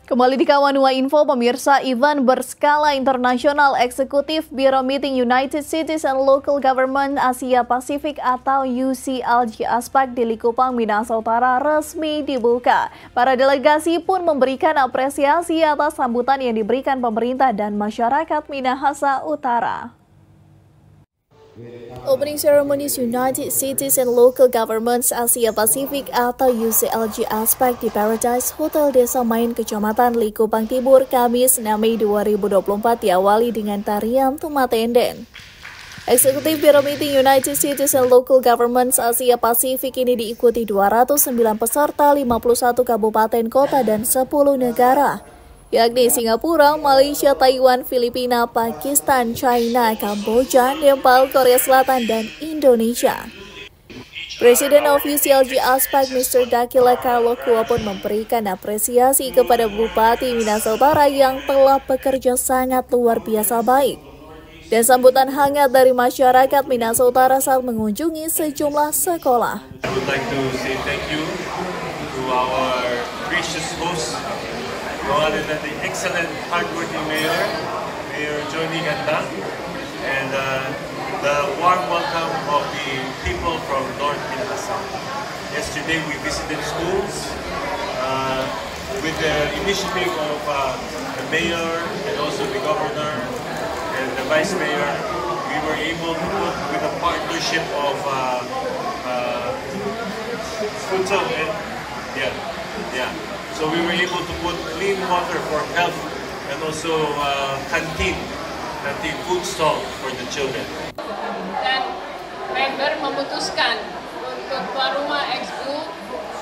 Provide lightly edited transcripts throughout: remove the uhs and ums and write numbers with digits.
Kembali di Kawanua Info, pemirsa, event berskala internasional eksekutif Biro Meeting United Cities and Local Government Asia Pasifik atau UCLG ASPAC di Likupang, Minahasa Utara resmi dibuka. Para delegasi pun memberikan apresiasi atas sambutan yang diberikan pemerintah dan masyarakat Minahasa Utara. Opening Ceremonies United Cities and Local Governments Asia Pasifik atau UCLG ASPAC di Paradise Hotel Desa Main, Kecamatan Likupang Timur, Kamis 6 Mei 2024 diawali dengan tarian Tumatenden. Eksekutif Biro Meeting United Cities and Local Governments Asia Pasifik ini diikuti 209 peserta 51 kabupaten kota dan 10 negara, yakni Singapura, Malaysia, Taiwan, Filipina, Pakistan, China, Kamboja, Nepal, Korea Selatan, dan Indonesia. Presiden of UCLG ASPAC Mr. Dakila Karlokua pun memberikan apresiasi kepada Bupati Minahasa Utara yang telah bekerja sangat luar biasa baik, dan sambutan hangat dari masyarakat Minahasa Utara saat mengunjungi sejumlah sekolah. I would like to say thank you to our gracious host, no other than the excellent, hardworking Mayor Johnny Ganda, and the warm welcome of the people from North Minahasa. Yesterday we visited schools with the initiative of the Mayor and also the Governor and the Vice Mayor. We were able to put with a partnership of Futsal and so we were able to put clean water for health and also canteen food stall for the children. Dan member memutuskan untuk tuan rumah Expo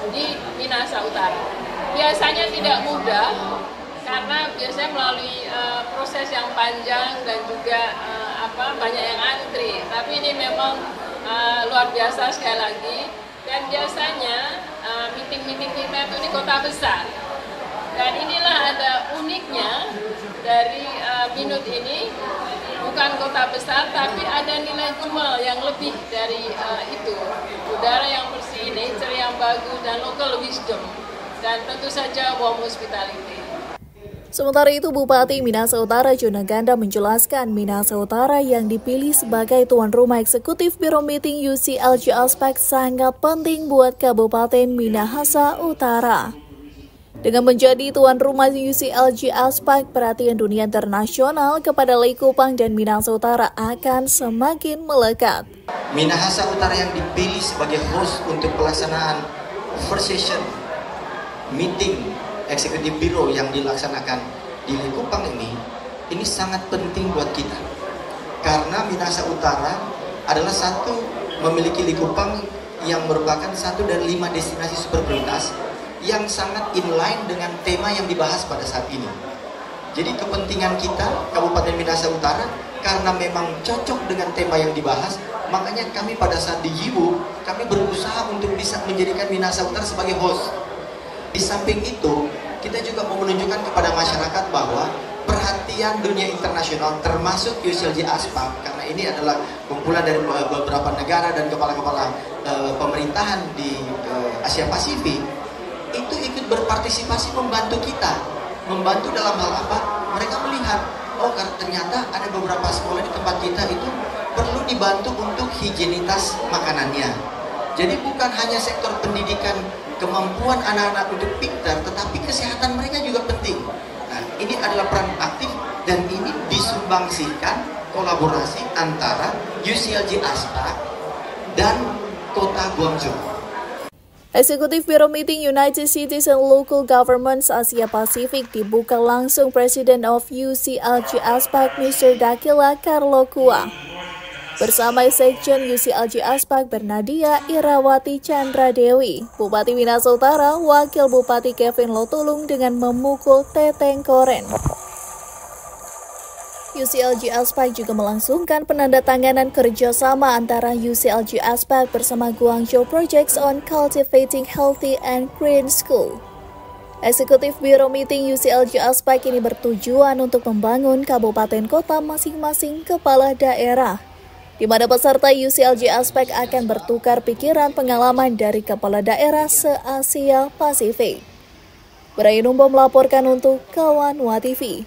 di Minahasa Utara. Biasanya tidak mudah karena biasanya melalui proses yang panjang dan juga banyak yang antri. Tapi ini memang luar biasa sekali lagi. Dan biasanya meeting-meeting kita itu di kota besar. Dan inilah ada uniknya dari Minut ini, bukan kota besar tapi ada nilai jual yang lebih dari itu. Udara yang bersih, nature yang bagus, dan local wisdom. Dan tentu saja warm hospitality. Sementara itu, Bupati Minahasa Utara Jona Ganda menjelaskan Minahasa Utara yang dipilih sebagai tuan rumah eksekutif Biro Meeting UCLG ASPAC sangat penting buat Kabupaten Minahasa Utara. Dengan menjadi tuan rumah UCLG ASPAC, perhatian dunia internasional kepada Likupang dan Minahasa Utara akan semakin melekat. Minahasa Utara yang dipilih sebagai host untuk pelaksanaan first session meeting eksekutif biro yang dilaksanakan di Likupang ini sangat penting buat kita. Karena Minahasa Utara adalah memiliki Likupang yang merupakan satu dari 5 destinasi super prioritas yang sangat inline dengan tema yang dibahas pada saat ini. Jadi kepentingan kita, Kabupaten Minahasa Utara, karena memang cocok dengan tema yang dibahas, makanya kami pada saat di Yiwu, kami berusaha untuk bisa menjadikan Minahasa Utara sebagai host. Di samping itu, kita juga mau menunjukkan kepada masyarakat bahwa perhatian dunia internasional termasuk UCLG ASPAC, karena ini adalah kumpulan dari beberapa negara dan kepala-kepala pemerintahan di Asia Pasifik, itu ikut berpartisipasi membantu kita. Membantu dalam hal apa? Mereka melihat, oh ternyata ada beberapa sekolah di tempat kita itu perlu dibantu untuk higienitas makanannya. Jadi bukan hanya sektor pendidikan, kemampuan anak-anak untuk pintar, tetapi kesehatan mereka juga penting. Nah, ini adalah peran aktif dan ini disumbangsikan kolaborasi antara UCLG ASPAC dan Kota Guangzhou. Eksekutif Biro Meeting United Cities and Local Governments Asia Pasifik dibuka langsung Presiden of UCLG ASPAC Mr. Dakila Karlokua bersama Sekjen UCLG ASPAC Bernadia Irawati Chandra Dewi, Bupati Minahasa Utara, Wakil Bupati Kevin Lotulung dengan memukul tetengkoren. UCLG ASPAC juga melangsungkan penandatanganan kerjasama antara UCLG ASPAC bersama Guangzhou Projects on Cultivating Healthy and Green School. Eksekutif Biro Meeting UCLG ASPAC ini bertujuan untuk membangun kabupaten kota masing-masing kepala daerah, di mana peserta UCLG ASPAC akan bertukar pikiran pengalaman dari kepala daerah se-Asia Pasifik. Brayunumbo melaporkan untuk Kawan WA TV.